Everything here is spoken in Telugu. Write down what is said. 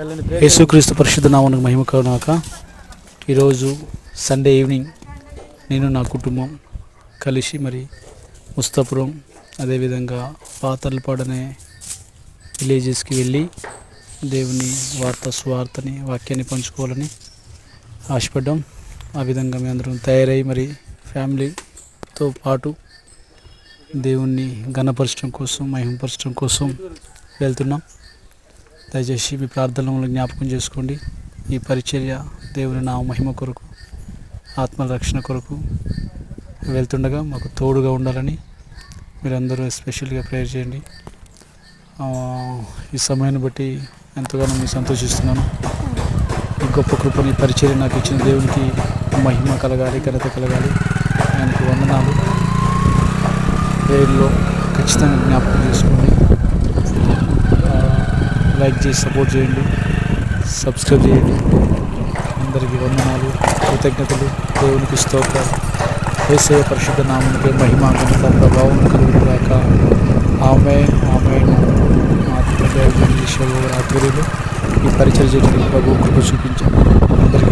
యేసుక్రీస్తు పరిశుద్ధ నామమునకు మహిమ కలుగుగాక. ఈరోజు సండే ఈవినింగ్ నేను నా కుటుంబం కలిసి మరి ముస్తాపురం అదేవిధంగా పాతర్లపాడనే విలేజెస్కి వెళ్ళి దేవుని స్వార్థని వాక్యాన్ని పంచుకోవాలని ఆశపడ్డాం. ఆ విధంగా మేము అందరం తయారై మరి ఫ్యామిలీతో పాటు దేవుణ్ణి ఘనపరచడం కోసం మహిమపరచడం కోసం వెళ్తున్నాం. దయచేసి మీ ప్రార్థనలను జ్ఞాపకం చేసుకోండి. ఈ పరిచర్య దేవుని నా మహిమ కొరకు, ఆత్మల రక్షణ కొరకు వెళ్తుండగా మాకు తోడుగా ఉండాలని మీరందరూ ఎస్పెషల్గా ప్రేయర్ చేయండి. ఈ సమయాన్ని బట్టి ఎంతగానో నేను సంతోషిస్తున్నాను. ఈ గొప్ప కృపని పరిచర్య నాకు ఇచ్చిన దేవునికి మహిమ కలగాలి, ఘనత కలగాలి. ఆయనకు వందనాలు. ప్రేయర్లో ఖచ్చితంగా జ్ఞాపకం చేసుకోండి. లైక్ చేసి సపోర్ట్ చేయండి, సబ్స్క్రైబ్ చేయండి. అందరికీ వందనాలు, కృతజ్ఞతలు, దేవునికి స్తోత్రాలు. యేసయ్య పరిశుద్ధ నామమునకే మహిమ, ఘనత, ప్రభావం కలుగుగాక. ఆమేన్, ఆమేన్. ఆత్మీయ ఆధ్వర్యంలో ఈ పరిచయం చేయడానికి ప్రభు కృప చూపించారు. అందరికీ